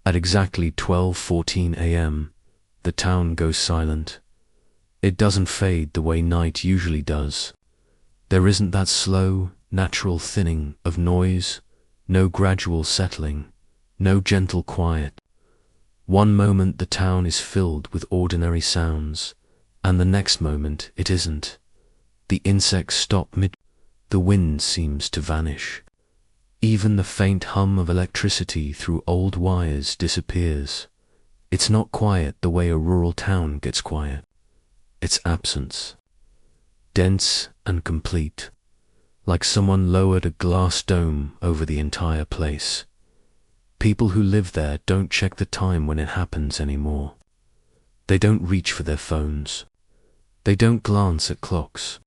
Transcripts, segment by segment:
At exactly 12:14 a.m., the town goes silent. It doesn't fade the way night usually does. There isn't that slow, natural thinning of noise, no gradual settling, no gentle quiet. One moment the town is filled with ordinary sounds, and the next moment it isn't. The insects stop mid. The wind seems to vanish. Even the faint hum of electricity through old wires disappears. It's not quiet the way a rural town gets quiet. It's absence. Dense and complete, like someone lowered a glass dome over the entire place. People who live there don't check the time when it happens anymore. They don't reach for their phones. They don't glance at clocks.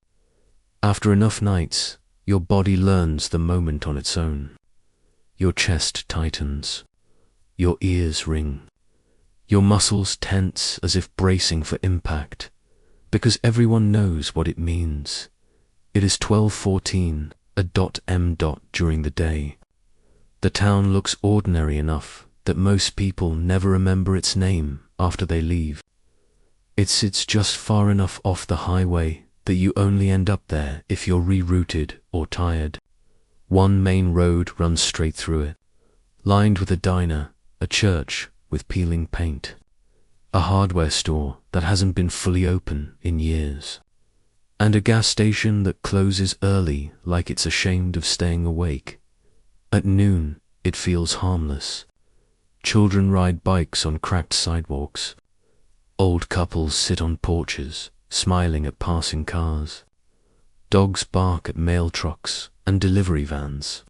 After enough nights, your body learns the moment on its own. Your chest tightens. Your ears ring. Your muscles tense as if bracing for impact, because everyone knows what it means. It is 12:14, .m. during the day. The town looks ordinary enough that most people never remember its name after they leave. It sits just far enough off the highway that you only end up there if you're rerouted or tired. One main road runs straight through it, lined with a diner, a church with peeling paint, a hardware store that hasn't been fully open in years, and a gas station that closes early like it's ashamed of staying awake. At noon, it feels harmless. Children ride bikes on cracked sidewalks. Old couples sit on porches, smiling at passing cars. Dogs bark at mail trucks and delivery vans.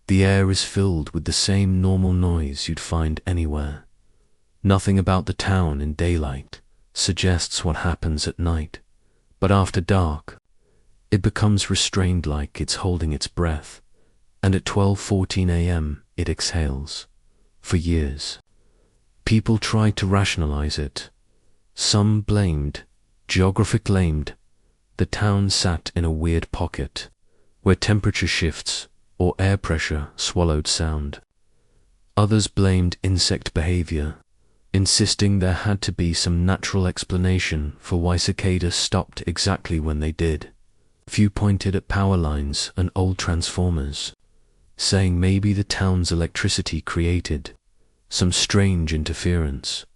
The air is filled with the same normal noise you'd find anywhere. Nothing about the town in daylight suggests what happens at night, but after dark, it becomes restrained like it's holding its breath, and at 12:14 a.m. it exhales. For years, people tried to rationalize it. Some blamed, geography claimed, the town sat in a weird pocket, where temperature shifts or air pressure swallowed sound. Others blamed insect behavior, insisting there had to be some natural explanation for why cicadas stopped exactly when they did. Few pointed at power lines and old transformers, saying maybe the town's electricity created some strange interference.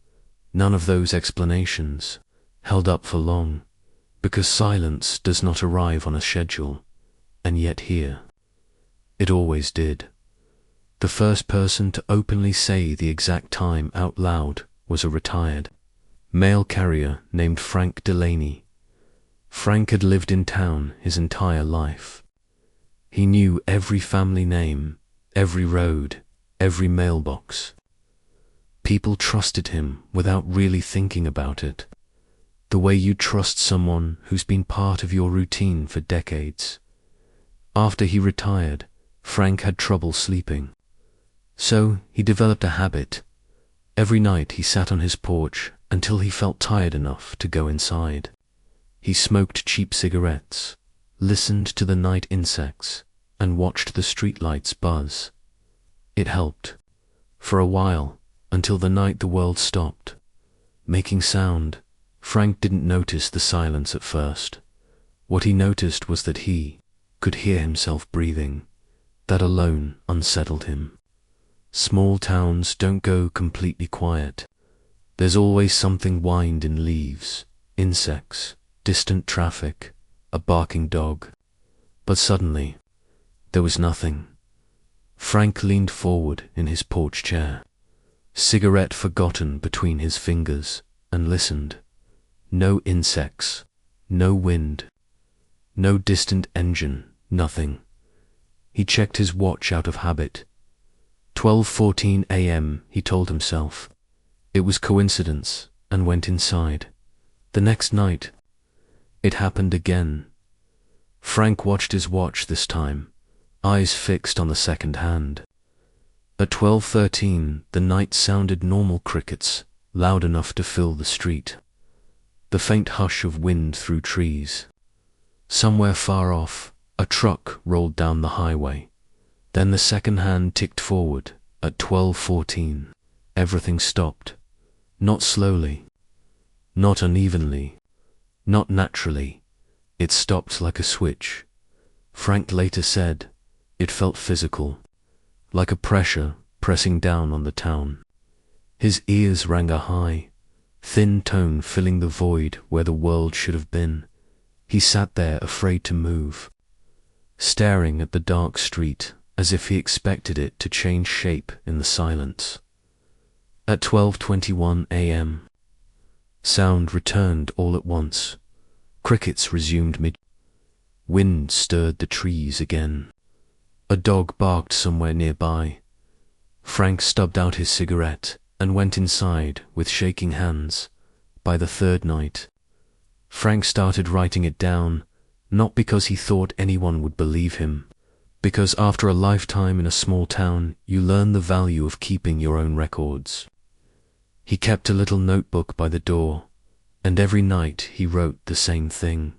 None of those explanations held up for long, because silence does not arrive on a schedule, and yet here, it always did. The first person to openly say the exact time out loud was a retired mail carrier named Frank Delaney. Frank had lived in town his entire life. He knew every family name, every road, every mailbox. People trusted him without really thinking about it, the way you trust someone who's been part of your routine for decades. After he retired, Frank had trouble sleeping. So he developed a habit. Every night he sat on his porch until he felt tired enough to go inside. He smoked cheap cigarettes, listened to the night insects, and watched the streetlights buzz. It helped, for a while, until the night the world stopped making sound. Frank didn't notice the silence at first. What he noticed was that he could hear himself breathing. That alone unsettled him. Small towns don't go completely quiet. There's always something whined in leaves, insects, distant traffic, a barking dog. But suddenly, there was nothing. Frank leaned forward in his porch chair, cigarette forgotten between his fingers, and listened. No insects, no wind, no distant engine, nothing. He checked his watch out of habit. 12:14 a.m., he told himself. It was coincidence, and went inside. The next night, it happened again. Frank watched his watch this time, eyes fixed on the second hand. At 12:13, the night sounded normal crickets, loud enough to fill the street. The faint hush of wind through trees. Somewhere far off, a truck rolled down the highway. Then the second hand ticked forward at 12:14. everything stopped. Not slowly, not unevenly, not naturally. It stopped like a switch. Frank later said it felt physical, like a pressure pressing down on the town. His ears rang a high, thin tone filling the void where the world should have been. He sat there afraid to move, staring at the dark street as if he expected it to change shape in the silence. At 12:21 a.m., sound returned all at once. Crickets resumed wind stirred the trees again. A dog barked somewhere nearby. Frank stubbed out his cigarette and went inside with shaking hands. By the third night, Frank started writing it down, not because he thought anyone would believe him, because after a lifetime in a small town, you learn the value of keeping your own records. He kept a little notebook by the door, and every night he wrote the same thing.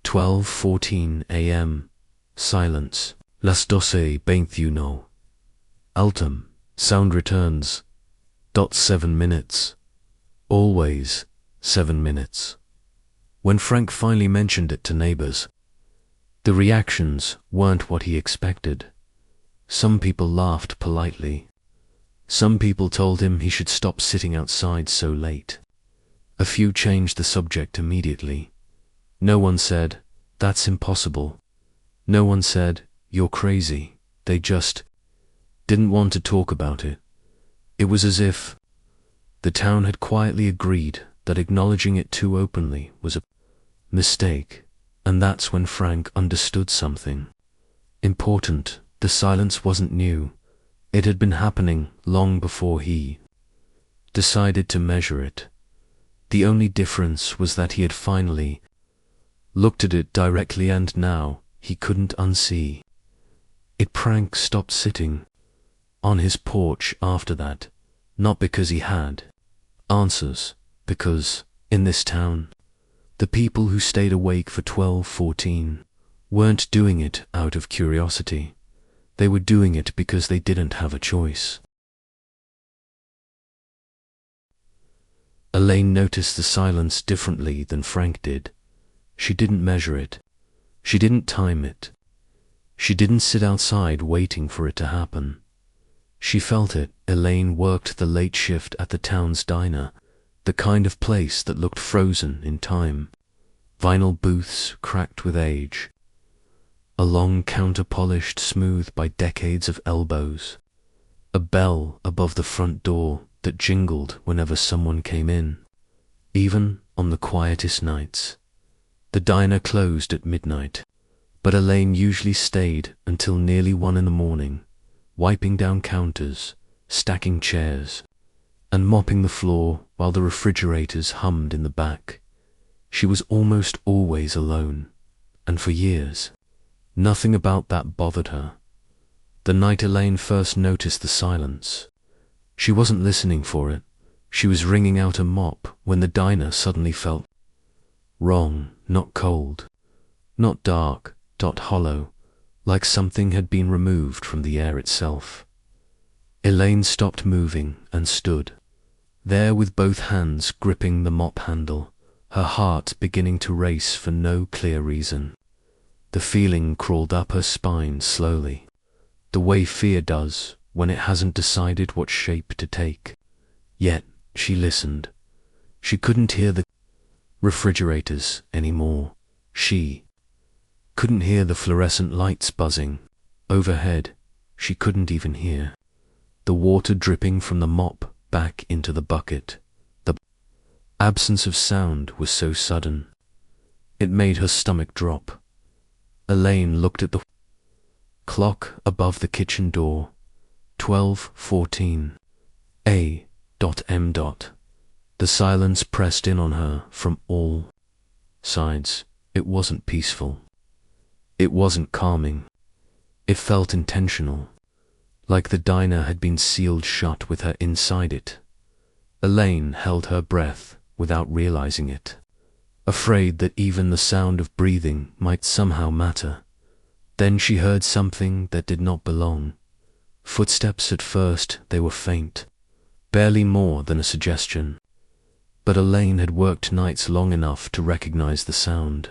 12:14 a.m. Silence. Las 12:21. Altum. Sound returns. 7 minutes. Always 7 minutes. When Frank finally mentioned it to neighbors, the reactions weren't what he expected. Some people laughed politely. Some people told him he should stop sitting outside so late. A few changed the subject immediately. No one said, "That's impossible." No one said, "You're crazy." They just didn't want to talk about it. It was as if the town had quietly agreed that acknowledging it too openly was a mistake, and that's when Frank understood something important. The silence wasn't new. It had been happening long before he decided to measure it. The only difference was that he had finally looked at it directly, and now he couldn't unsee it. Frank stopped sitting on his porch after that, not because he had answers, because, in this town, the people who stayed awake for 12:14 weren't doing it out of curiosity. They were doing it because they didn't have a choice. Elaine noticed the silence differently than Frank did. She didn't measure it. She didn't time it. She didn't sit outside waiting for it to happen. She felt it. Elaine worked the late shift at the town's diner, the kind of place that looked frozen in time. Vinyl booths cracked with age. A long counter polished smooth by decades of elbows. A bell above the front door that jingled whenever someone came in. Even on the quietest nights. The diner closed at midnight, but Elaine usually stayed until nearly 1 in the morning, wiping down counters, stacking chairs, and mopping the floor while the refrigerators hummed in the back. She was almost always alone, and for years, nothing about that bothered her. The night Elaine first noticed the silence, she wasn't listening for it. She was wringing out a mop when the diner suddenly felt wrong, not cold, not dark, hollow, like something had been removed from the air itself. Elaine stopped moving and stood there with both hands gripping the mop handle, her heart beginning to race for no clear reason. The feeling crawled up her spine slowly, the way fear does when it hasn't decided what shape to take. Yet she listened. She couldn't hear the refrigerators anymore. She couldn't hear the fluorescent lights buzzing overhead. She couldn't even hear the water dripping from the mop back into the bucket. The absence of sound was so sudden, it made her stomach drop. Elaine looked at the clock above the kitchen door. 12:14 a.m. The silence pressed in on her from all sides. It wasn't peaceful. It wasn't calming. It felt intentional, like the diner had been sealed shut with her inside it. Elaine held her breath without realizing it, afraid that even the sound of breathing might somehow matter. Then she heard something that did not belong. Footsteps. At first they were faint, barely more than a suggestion. But Elaine had worked nights long enough to recognize the sound.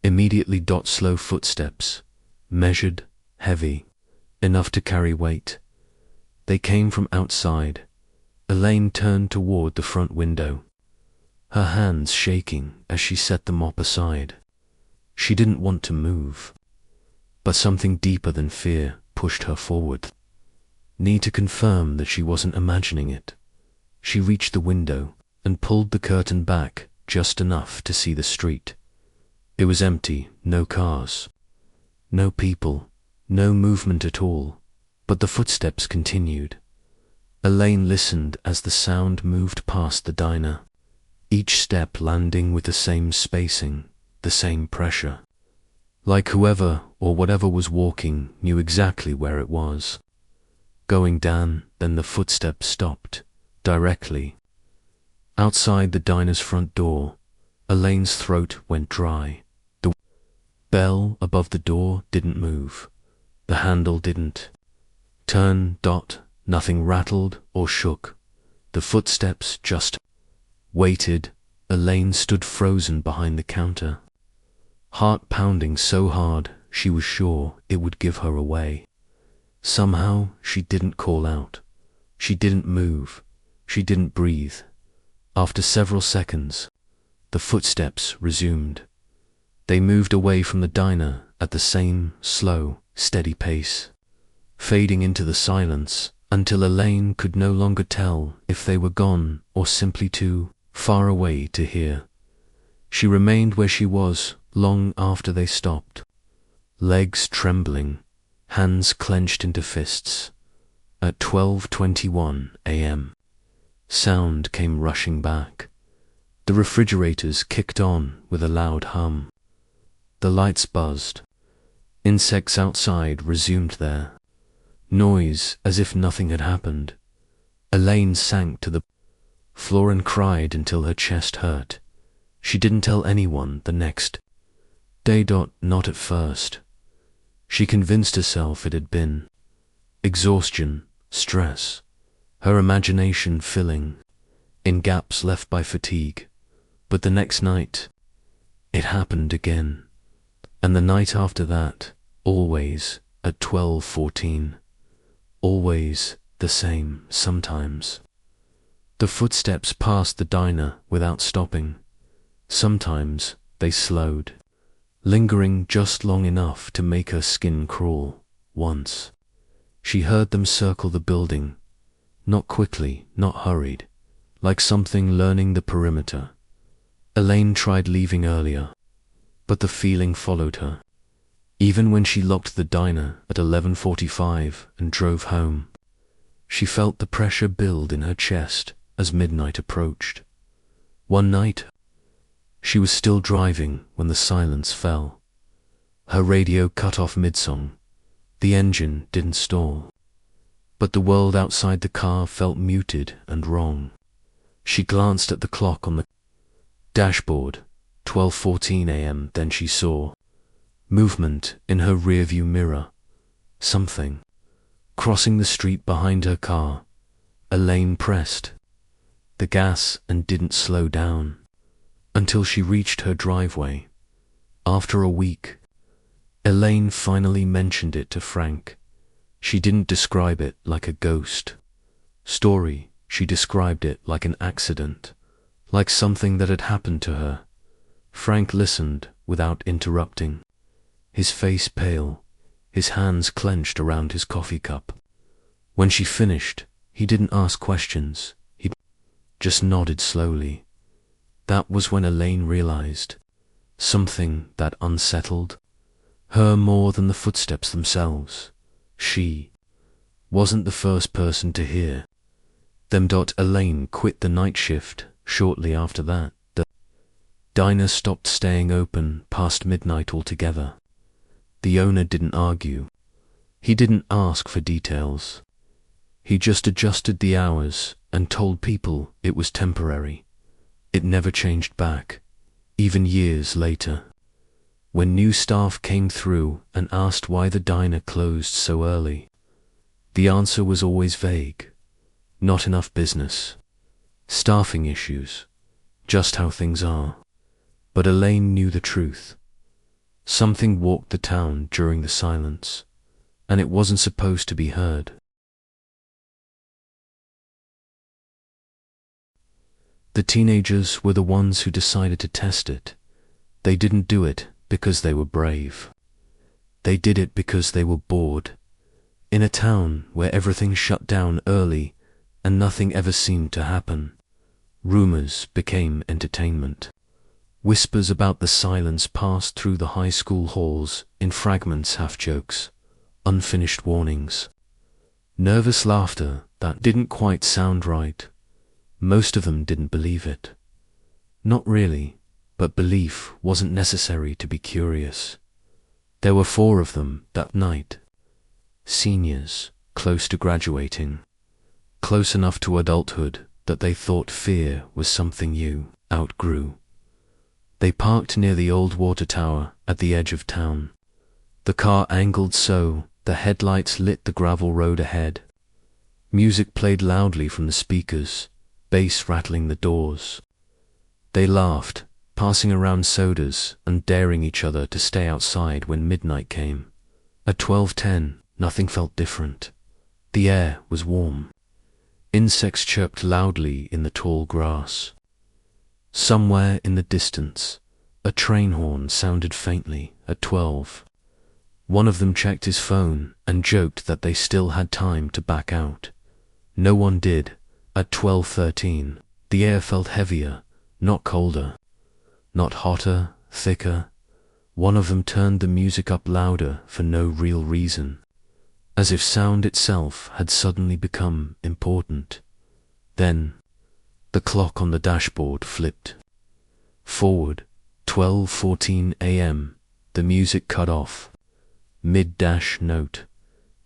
Immediately, slow footsteps, measured, heavy, enough to carry weight. They came from outside. Elaine turned toward the front window, her hands shaking as she set the mop aside. She didn't want to move, but something deeper than fear pushed her forward. Need to confirm that she wasn't imagining it. She reached the window and pulled the curtain back just enough to see the street. It was empty, no cars, no people, no movement at all, but the footsteps continued. Elaine listened as the sound moved past the diner, each step landing with the same spacing, the same pressure. Like whoever or whatever was walking knew exactly where it was. Going down, then the footsteps stopped, directly. Outside the diner's front door, Elaine's throat went dry. The bell above the door didn't move. The handle didn't turn. Nothing rattled or shook. The footsteps just waited. Elaine stood frozen behind the counter, heart pounding so hard she was sure it would give her away. Somehow she didn't call out. She didn't move. She didn't breathe. After several seconds, the footsteps resumed. They moved away from the diner at the same slow, steady pace, fading into the silence until Elaine could no longer tell if they were gone or simply too far away to hear. She remained where she was long after they stopped, legs trembling, hands clenched into fists. At 12:21 a.m., sound came rushing back. The refrigerators kicked on with a loud hum. The lights buzzed. Insects outside resumed their noise as if nothing had happened. Elaine sank to the floor and cried until her chest hurt. She didn't tell anyone the next day. Not at first. She convinced herself it had been exhaustion, stress, her imagination filling in gaps left by fatigue. But the next night, it happened again. And the night after that, always at 12:14. Always the same, sometimes. The footsteps passed the diner without stopping. Sometimes they slowed, lingering just long enough to make her skin crawl. Once, she heard them circle the building, not quickly, not hurried, like something learning the perimeter. Elaine tried leaving earlier, but the feeling followed her. Even when she locked the diner at 11:45 and drove home, she felt the pressure build in her chest as midnight approached. One night, she was still driving when the silence fell. Her radio cut off mid-song. The engine didn't stall. But the world outside the car felt muted and wrong. She glanced at the clock on the dashboard, 12:14 a.m. Then she saw movement in her rearview mirror. Something crossing the street behind her car. Elaine pressed the gas and didn't slow down until she reached her driveway. After a week, Elaine finally mentioned it to Frank. She didn't describe it like a ghost story. She described it like an accident, like something that had happened to her. Frank listened without interrupting, his face pale, his hands clenched around his coffee cup. When she finished, he didn't ask questions. He just nodded slowly. That was when Elaine realized something that unsettled her more than the footsteps themselves. She wasn't the first person to hear them. Elaine quit the night shift shortly after that. The diner stopped staying open past midnight altogether. The owner didn't argue. He didn't ask for details. He just adjusted the hours and told people it was temporary. It never changed back, even years later. When new staff came through and asked why the diner closed so early, the answer was always vague. Not enough business. Staffing issues. Just how things are. But Elaine knew the truth. Something walked the town during the silence, and it wasn't supposed to be heard. The teenagers were the ones who decided to test it. They didn't do it because they were brave. They did it because they were bored. In a town where everything shut down early and nothing ever seemed to happen, rumors became entertainment. Whispers about the silence passed through the high school halls in fragments, half-jokes, unfinished warnings. Nervous laughter that didn't quite sound right. Most of them didn't believe it. Not really, but belief wasn't necessary to be curious. There were 4 of them that night. Seniors, close to graduating. Close enough to adulthood that they thought fear was something you outgrew. They parked near the old water tower at the edge of town. The car angled so the headlights lit the gravel road ahead. Music played loudly from the speakers, bass rattling the doors. They laughed, passing around sodas and daring each other to stay outside when midnight came. At 12:10, nothing felt different. The air was warm. Insects chirped loudly in the tall grass. Somewhere in the distance, a train horn sounded faintly at 12. One of them checked his phone and joked that they still had time to back out. No one did. At 12:13, the air felt heavier, not colder. Not hotter, thicker. One of them turned the music up louder for no real reason, as if sound itself had suddenly become important. Then, the clock on the dashboard flipped. Forward, 12:14 a.m., the music cut off. Mid-dash note.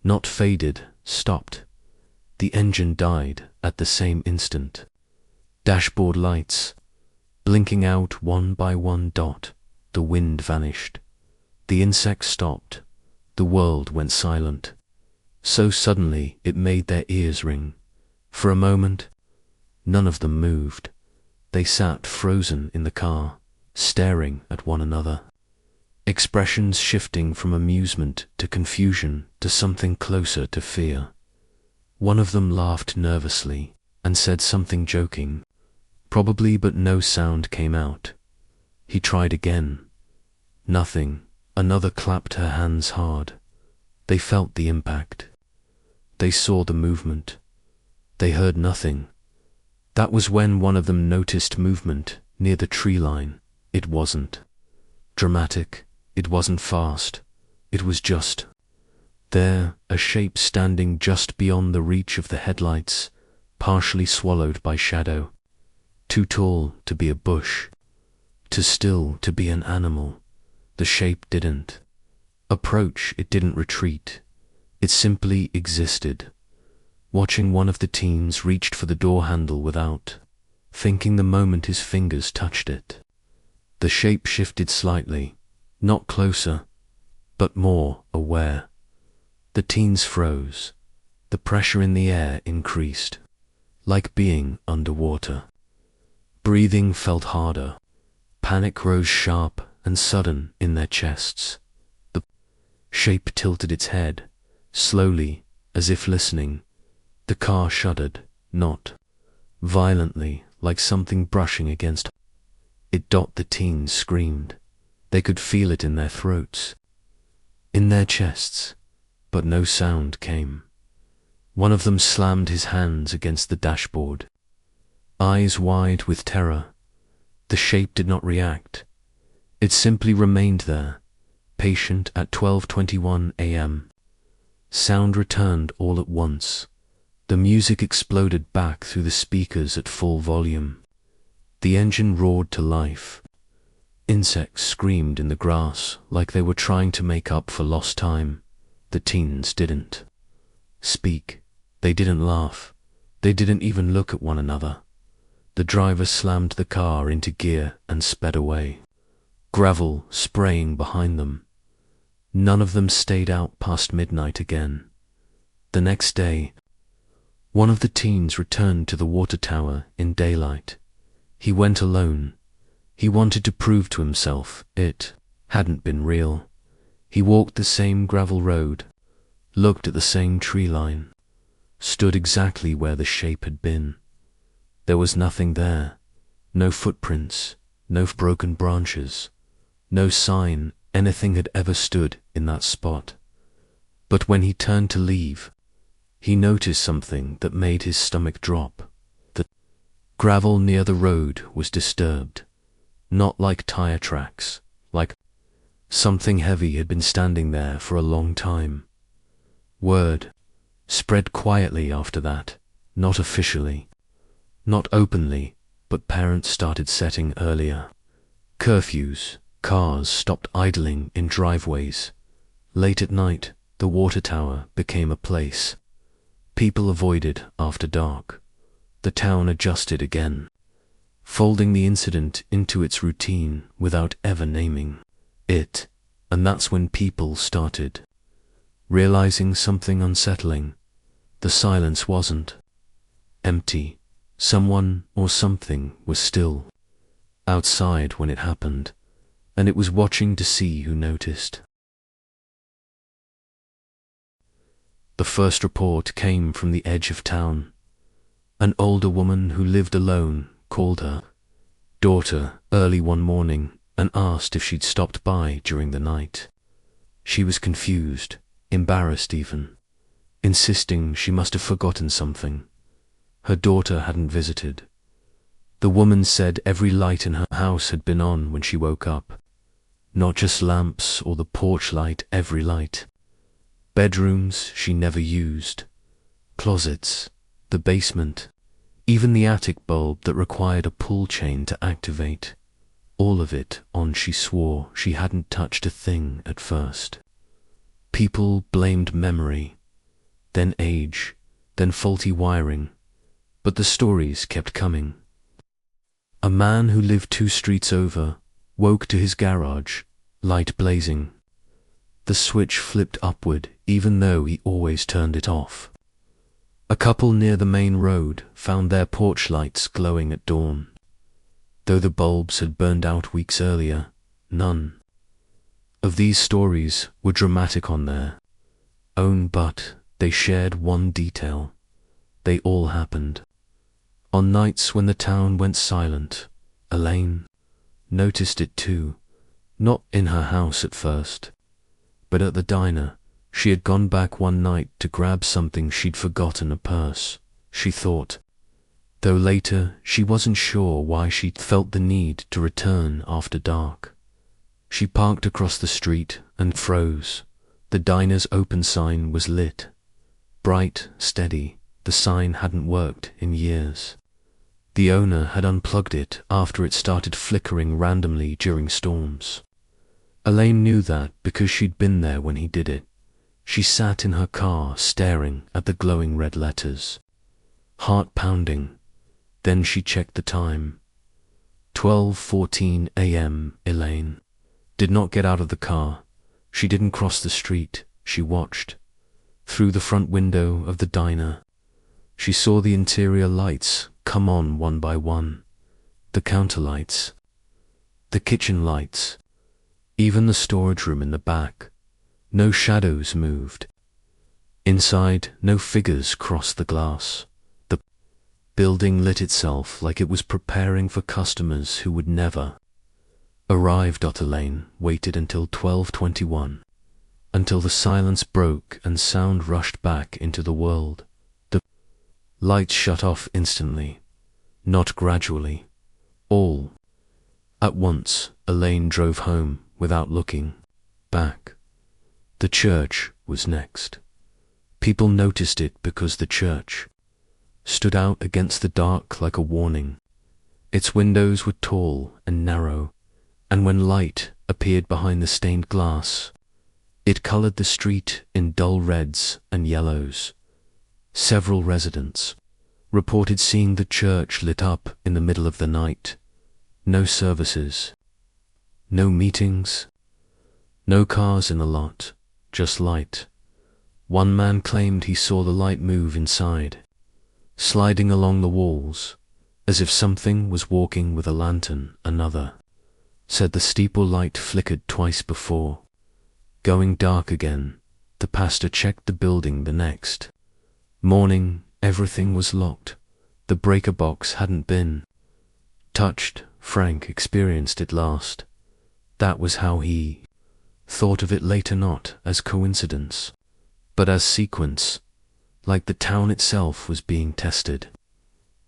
Not faded, stopped. The engine died at the same instant. Dashboard lights, blinking out one by one dot. The wind vanished. The insects stopped. The world went silent. So suddenly it made their ears ring. For a moment, none of them moved. They sat frozen in the car, staring at one another. Expressions shifting from amusement to confusion to something closer to fear. One of them laughed nervously and said something joking, probably, but no sound came out. He tried again. Nothing. Another clapped her hands hard. They felt the impact. They saw the movement. They heard nothing. That was when one of them noticed movement near the tree line. It wasn't dramatic. It wasn't fast. It was just there, a shape standing just beyond the reach of the headlights, partially swallowed by shadow. Too tall to be a bush. Too still to be an animal. The shape didn't approach, it didn't retreat. It simply existed. Watching one of the teens reached for the door handle without thinking the moment his fingers touched it. The shape shifted slightly, not closer, but more aware. The teens froze. The pressure in the air increased, like being underwater. Breathing felt harder. Panic rose sharp and sudden in their chests. The shape tilted its head, slowly, as if listening. The car shuddered, not violently, like something brushing against it. The teens screamed. They could feel it in their throats, in their chests, but no sound came. One of them slammed his hands against the dashboard, eyes wide with terror. The shape did not react. It simply remained there, patient. At 12:21 a.m. Sound returned all at once. The music exploded back through the speakers at full volume. The engine roared to life. Insects screamed in the grass like they were trying to make up for lost time. The teens didn't speak. They didn't laugh. They didn't even look at one another. The driver slammed the car into gear and sped away, gravel spraying behind them. None of them stayed out past midnight again. The next day, One of the teens returned to the water tower in daylight. He went alone. He wanted to prove to himself it hadn't been real. He walked the same gravel road, looked at the same tree line, stood exactly where the shape had been. There was nothing there, no footprints, no broken branches, no sign anything had ever stood in that spot. But when he turned to leave, he noticed something that made his stomach drop. The gravel near the road was disturbed, not like tire tracks, like something heavy had been standing there for a long time. Word spread quietly after that, not officially, not openly, but parents started setting earlier curfews. Cars stopped idling in driveways. Late at night, the water tower became a place people avoided after dark. The town adjusted again, folding the incident into its routine without ever naming it. And that's when people started realizing something unsettling. The silence wasn't empty. Someone or something was still outside when it happened, and it was watching to see who noticed. The first report came from the edge of town. An older woman who lived alone called her daughter early one morning and asked if she'd stopped by during the night. She was confused, embarrassed even, insisting she must have forgotten something. Her daughter hadn't visited. The woman said every light in her house had been on when she woke up. Not just lamps or the porch light, every light. Bedrooms she never used, closets, the basement, even the attic bulb that required a pull chain to activate. All of it on. She swore she hadn't touched a thing at first. People blamed memory, then age, then faulty wiring, but the stories kept coming. A man who lived 2 streets over woke to his garage, light blazing. The switch flipped upward even though he always turned it off. A couple near the main road found their porch lights glowing at dawn. Though the bulbs had burned out weeks earlier, none of these stories were dramatic on their own, but they shared one detail. They all happened on nights when the town went silent. Elaine noticed it too, not in her house at first, but at the diner. She had gone back one night to grab something she'd forgotten, a purse, she thought, though later she wasn't sure why she'd felt the need to return after dark. She parked across the street and froze. The diner's open sign was lit, bright, steady. The sign hadn't worked in years. The owner had unplugged it after it started flickering randomly during storms. Elaine knew that because she'd been there when he did it. She sat in her car staring at the glowing red letters, heart pounding. Then she checked the time. 12:14 a.m. Elaine did not get out of the car. She didn't cross the street. She watched through the front window of the diner. She saw the interior lights come on one by one, the counter lights, the kitchen lights, even the storage room in the back. No shadows moved. Inside, no figures crossed the glass. The building lit itself like it was preparing for customers who would never arrive. Elaine waited until 12:21, until the silence broke and sound rushed back into the world. The lights shut off instantly, not gradually. All at once. Elaine drove home without looking back. The church was next. People noticed it because the church stood out against the dark like a warning. Its windows were tall and narrow, and when light appeared behind the stained glass, it colored the street in dull reds and yellows. Several residents reported seeing the church lit up in the middle of the night. No services, no meetings, no cars in the lot, just light. One man claimed he saw the light move inside. sliding along the walls, as if something was walking with a lantern. Another said the steeple light flickered twice before going dark again. The pastor checked the building the next morning. Everything was locked. The breaker box hadn't been touched. Frank experienced it last. That was how he thought of it later, not as coincidence, but as sequence, like the town itself was being tested.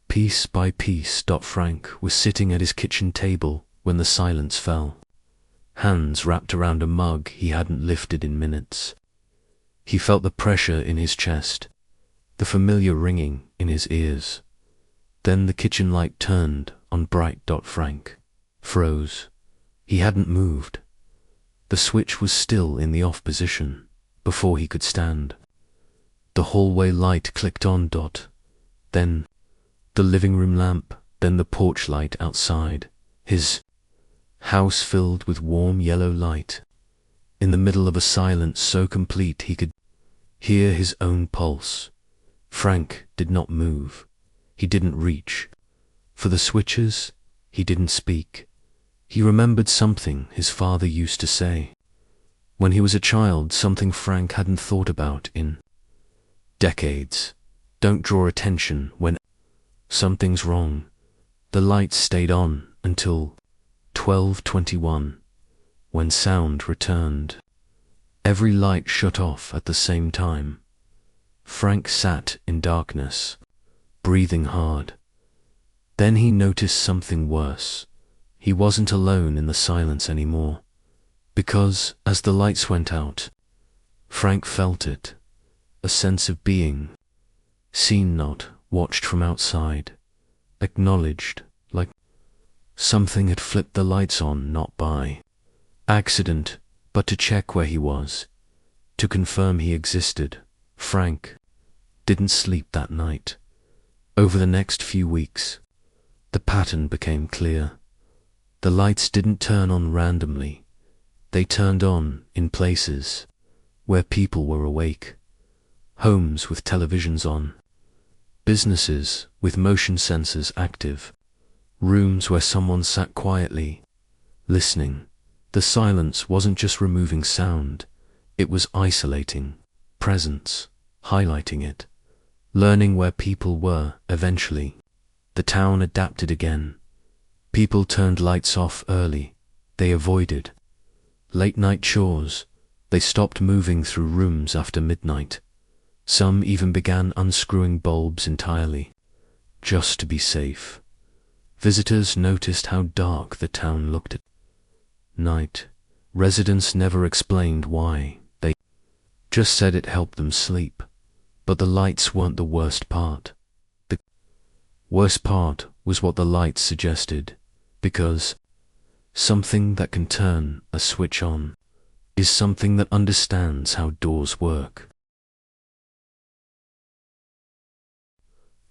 Piece by piece. Frank was sitting at his kitchen table when the silence fell, hands wrapped around a mug he hadn't lifted in minutes. He felt the pressure in his chest, the familiar ringing in his ears. Then the kitchen light turned on bright. Frank froze. He hadn't moved. The switch was still in the off position before he could stand. The hallway light clicked on. Then the living room lamp, then the porch light outside. His house filled with warm yellow light. In the middle of a silence so complete he could hear his own pulse. Frank did not move. He didn't reach for the switches. He didn't speak. He remembered something his father used to say when he was a child, something Frank hadn't thought about in decades. Don't draw attention when something's wrong. The lights stayed on until 12:21, when sound returned. Every light shut off at the same time. Frank sat in darkness, breathing hard. Then he noticed something worse. He wasn't alone in the silence anymore, because as the lights went out, Frank felt it, a sense of being seen, not watched from outside, acknowledged, like something had flipped the lights on, not by accident, but to check where he was, to confirm he existed. Frank didn't sleep that night. Over the next few weeks, the pattern became clear. The lights didn't turn on randomly. They turned on in places where people were awake, homes with televisions on, businesses with motion sensors active, rooms where someone sat quietly, listening. The silence wasn't just removing sound, it was isolating presence, highlighting it, learning where people were. Eventually, the town adapted again. People turned lights off early. They avoided late-night chores. They stopped moving through rooms after midnight. Some even began unscrewing bulbs entirely, just to be safe. Visitors noticed how dark the town looked at night. Residents never explained why. They just said it helped them sleep. But the lights weren't the worst part. The worst part was what the lights suggested, because something that can turn a switch on is something that understands how doors work.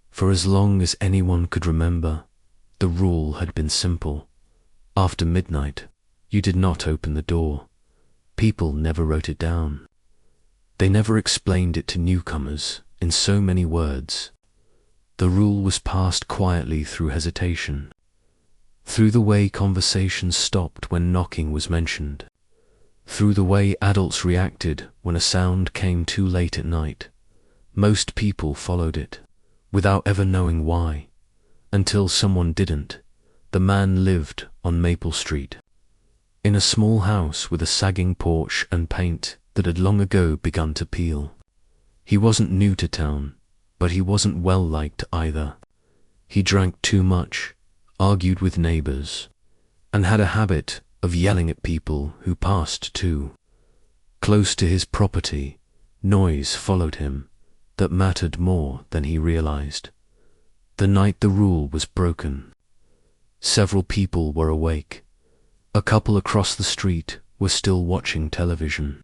For as long as anyone could remember, the rule had been simple. After midnight, you did not open the door. People never wrote it down. They never explained it to newcomers in so many words. The rule was passed quietly through hesitation, through the way conversations stopped when knocking was mentioned, through the way adults reacted when a sound came too late at night. Most people followed it, without ever knowing why, until someone didn't. The man lived on Maple Street, in a small house with a sagging porch and paint that had long ago begun to peel. He wasn't new to town, but he wasn't well liked either. He drank too much, argued with neighbors, and had a habit of yelling at people who passed too close to his property. Noise followed him that mattered more than he realized. The night the rule was broken, several people were awake. A couple across the street were still watching television.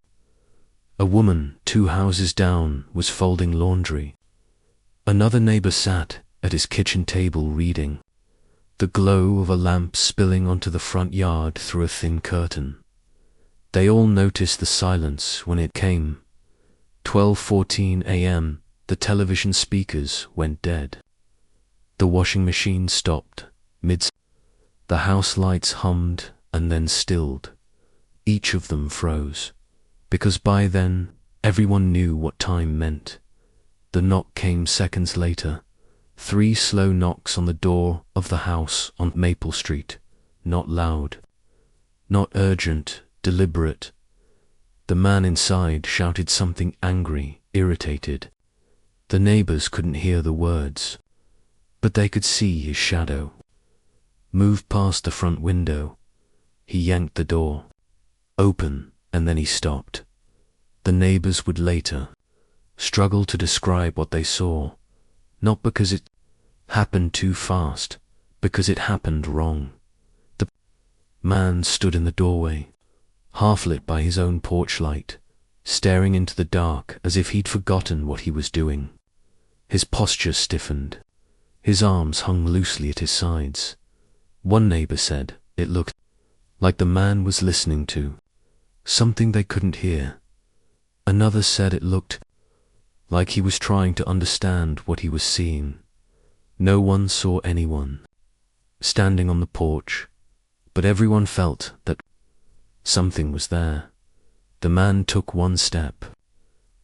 A woman 2 houses down was folding laundry. Another neighbor sat at his kitchen table reading, the glow of a lamp spilling onto the front yard through a thin curtain. They all noticed the silence when it came. 12:14 a.m., the television speakers went dead. The washing machine stopped mid. The house lights hummed and then stilled. Each of them froze, because by then everyone knew what time meant. The knock came seconds later. 3 slow knocks on the door of the house on Maple Street. Not loud, not urgent, deliberate. The man inside shouted something angry, irritated. The neighbors couldn't hear the words, but they could see his shadow move past the front window. He yanked the door open, and then he stopped. The neighbors would later struggle to describe what they saw, not because it happened too fast, because it happened wrong. The man stood in the doorway, half lit by his own porch light, staring into the dark as if he'd forgotten what he was doing. His posture stiffened. His arms hung loosely at his sides. One neighbor said it looked like the man was listening to something they couldn't hear. Another said it looked like he was trying to understand what he was seeing. No one saw anyone standing on the porch, but everyone felt that something was there. The man took one step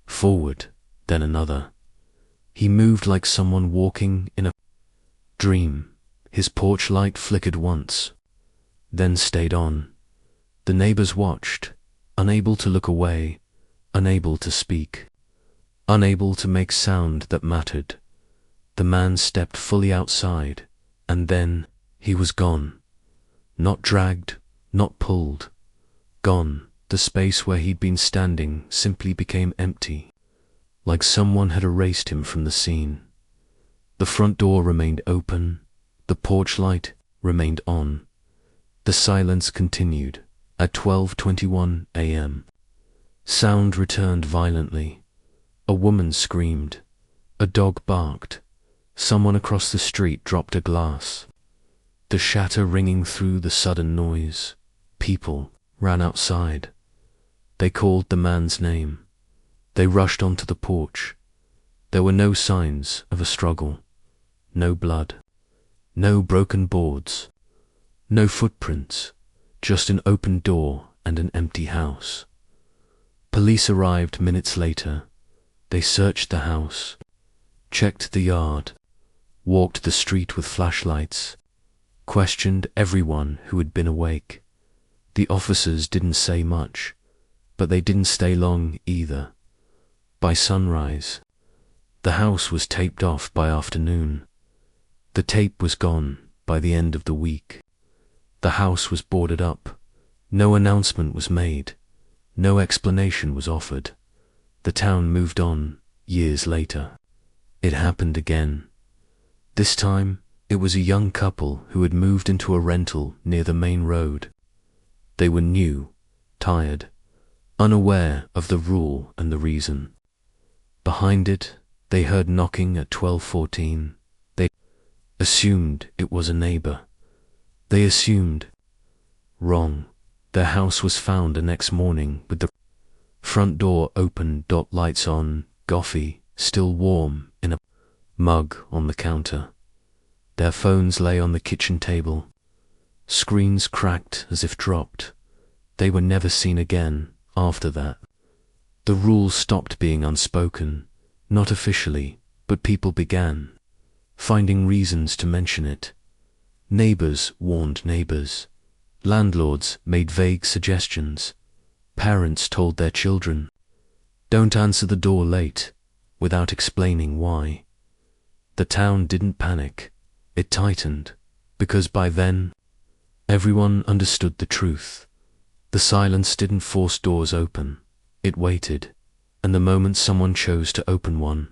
forward, then another. He moved like someone walking in a dream. His porch light flickered once, then stayed on. The neighbors watched, unable to look away, unable to speak, unable to make sound that mattered. The man stepped fully outside, and then he was gone. Not dragged, not pulled. Gone. The space where he'd been standing simply became empty, like someone had erased him from the scene. The front door remained open. The porch light remained on. The silence continued. At 12:21 a.m., sound returned violently. A woman screamed. A dog barked. Someone across the street dropped a glass. The shatter ringing through the sudden noise. People ran outside. They called the man's name. They rushed onto the porch. There were no signs of a struggle. No blood. No broken boards. No footprints. Just an open door and an empty house. Police arrived minutes later. They searched the house, checked the yard, walked the street with flashlights, questioned everyone who had been awake. The officers didn't say much, but they didn't stay long either. By sunrise, the house was taped off by afternoon. The tape was gone by the end of the week. The house was boarded up. No announcement was made. No explanation was offered. The town moved on years later. It happened again. This time, it was a young couple who had moved into a rental near the main road. They were new, tired, unaware of the rule and the reason. Behind it, they heard knocking at 12:14. They assumed it was a neighbor. They assumed wrong. Their house was found the next morning with the front door open, lights on, coffee still warm in a mug on the counter. Their phones lay on the kitchen table. Screens cracked as if dropped. They were never seen again after that. The rule stopped being unspoken, not officially, but people began finding reasons to mention it. Neighbors warned neighbors. Landlords made vague suggestions. Parents told their children, "Don't answer the door late," without explaining why. The town didn't panic. It tightened, because by then, everyone understood the truth. The silence didn't force doors open. It waited, and the moment someone chose to open one,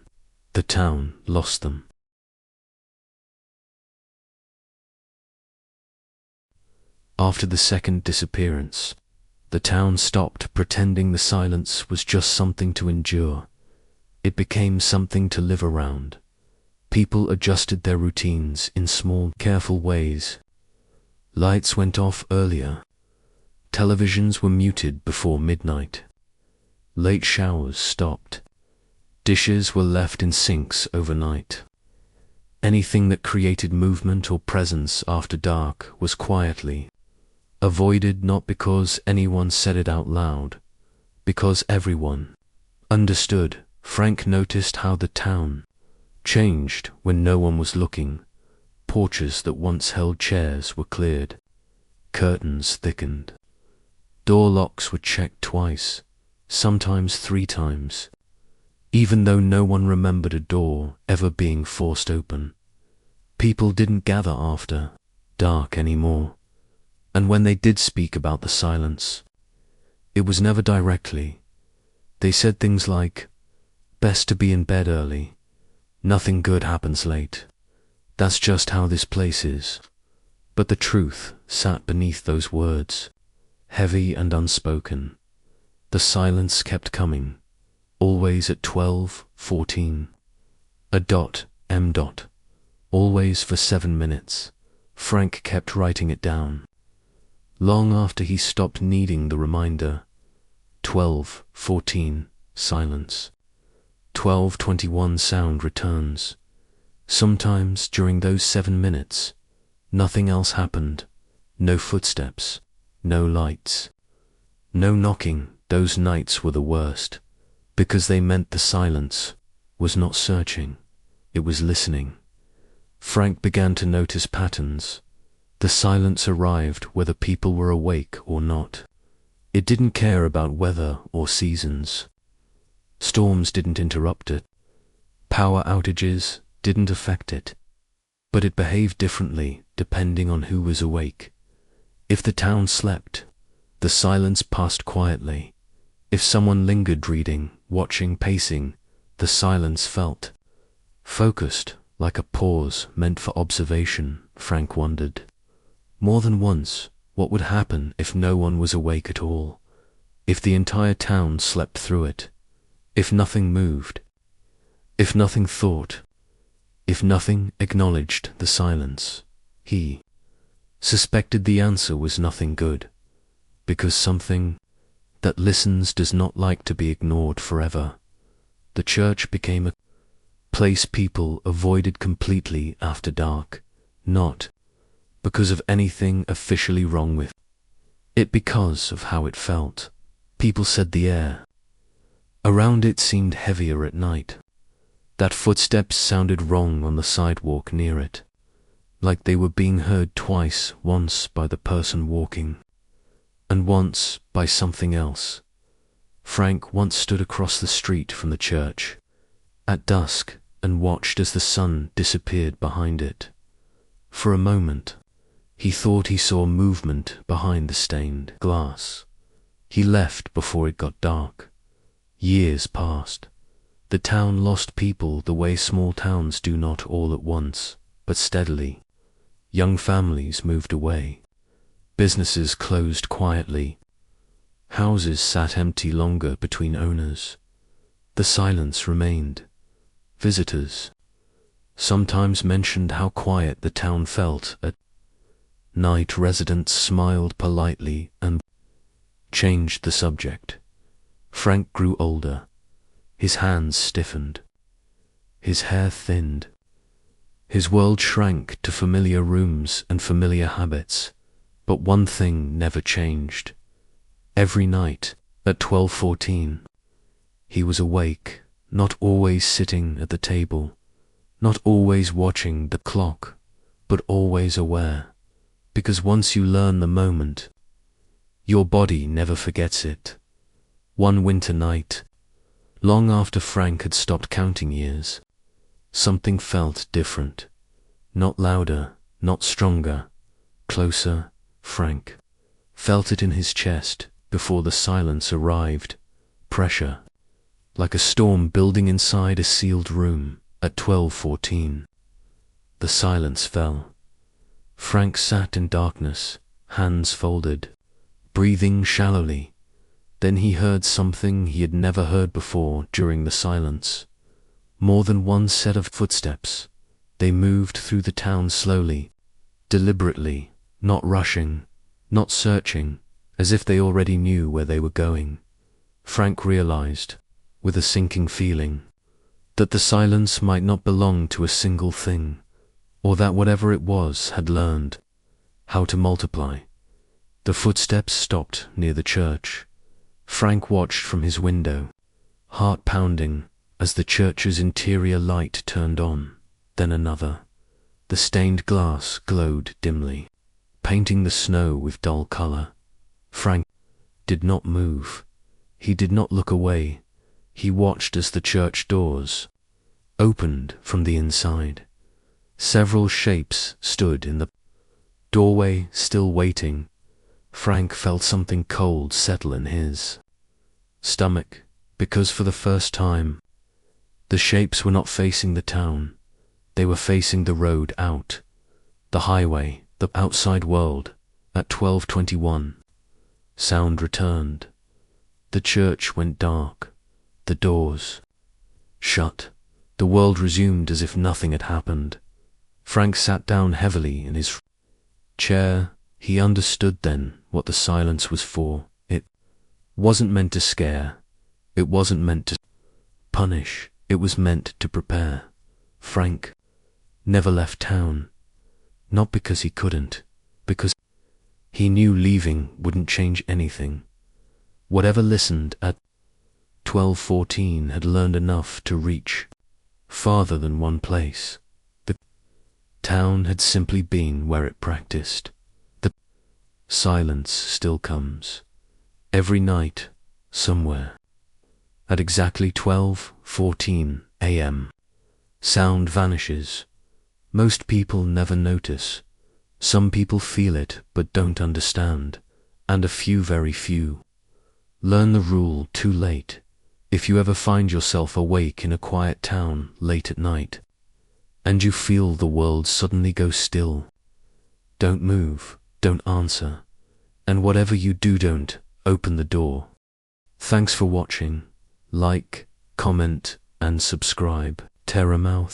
the town lost them. After the second disappearance, the town stopped pretending the silence was just something to endure. It became something to live around. People adjusted their routines in small, careful ways. Lights went off earlier. Televisions were muted before midnight. Late showers stopped. Dishes were left in sinks overnight. Anything that created movement or presence after dark was quietly avoided, not because anyone said it out loud, because everyone understood. Frank noticed how the town changed when no one was looking. Porches that once held chairs were cleared. Curtains thickened. Door locks were checked twice, sometimes 3 times, even though no one remembered a door ever being forced open. People didn't gather after dark anymore, and when they did speak about the silence, it was never directly. They said things like, "Best to be in bed early. Nothing good happens late. That's just how this place is." But the truth sat beneath those words, heavy and unspoken. The silence kept coming, always at 12:14. A dot, M dot, always for 7 minutes. Frank kept writing it down. Long after he stopped needing the reminder. 12:14, silence. 12:21, sound returns. Sometimes during those 7 minutes, nothing else happened. No footsteps, no lights, no knocking. Those nights were the worst, because they meant the silence was not searching, it was listening. Frank began to notice patterns. The silence arrived whether people were awake or not. It didn't care about weather or seasons. Storms didn't interrupt it. Power outages didn't affect it. But it behaved differently depending on who was awake. If the town slept, the silence passed quietly. If someone lingered reading, watching, pacing, the silence felt focused, like a pause meant for observation. Frank wondered more than once what would happen if no one was awake at all, if the entire town slept through it, if nothing moved, if nothing thought, if nothing acknowledged the silence. He suspected the answer was nothing good, because something that listens does not like to be ignored forever. The church became a place people avoided completely after dark, not because of anything officially wrong with it, because of how it felt. People said the air around it seemed heavier at night, that footsteps sounded wrong on the sidewalk near it, like they were being heard twice, once by the person walking, and once by something else. Frank once stood across the street from the church at dusk and watched as the sun disappeared behind it. For a moment, he thought he saw movement behind the stained glass. He left before it got dark. Years passed. The town lost people the way small towns do, not all at once, but steadily. Young families moved away. Businesses closed quietly. Houses sat empty longer between owners. The silence remained. Visitors sometimes mentioned how quiet the town felt at night. Residents smiled politely and changed the subject. Frank grew older. His hands stiffened. His hair thinned. His world shrank to familiar rooms and familiar habits. But one thing never changed. Every night at 12:14, he was awake, not always sitting at the table, not always watching the clock, but always aware. Because once you learn the moment, your body never forgets it. One winter night, long after Frank had stopped counting years, something felt different. Not louder, not stronger, closer. Frank felt it in his chest before the silence arrived. Pressure, like a storm building inside a sealed room. At 12:14, the silence fell. Frank sat in darkness, hands folded, breathing shallowly. Then he heard something he had never heard before during the silence. More than one set of footsteps. They moved through the town slowly, deliberately, not rushing, not searching, as if they already knew where they were going. Frank realized, with a sinking feeling, that the silence might not belong to a single thing, or that whatever it was had learned how to multiply. The footsteps stopped near the church. Frank watched from his window, heart pounding, as the church's interior light turned on, then another. The stained glass glowed dimly, painting the snow with dull color. Frank did not move. He did not look away. He watched as the church doors opened from the inside. Several shapes stood in the doorway, still waiting. Frank felt something cold settle in his stomach, because for the first time, the shapes were not facing the town. They were facing the road out, the highway, the outside world. At 12:21, sound returned. The church went dark. The doors shut. The world resumed as if nothing had happened. Frank sat down heavily in his chair. He understood then what the silence was for. It wasn't meant to scare. It wasn't meant to punish. It was meant to prepare. Frank never left town. Not because he couldn't, because he knew leaving wouldn't change anything. Whatever listened at 12:14 had learned enough to reach farther than one place. The town had simply been where it practiced. The silence still comes. Every night, somewhere. At exactly 12:14 a.m., sound vanishes. Most people never notice. Some people feel it but don't understand, and a few, very few, learn the rule too late. If you ever find yourself awake in a quiet town late at night, and you feel the world suddenly go still, don't move, don't answer, and whatever you do, don't open the door. Thanks for watching. Like, comment, and subscribe. Terramouth.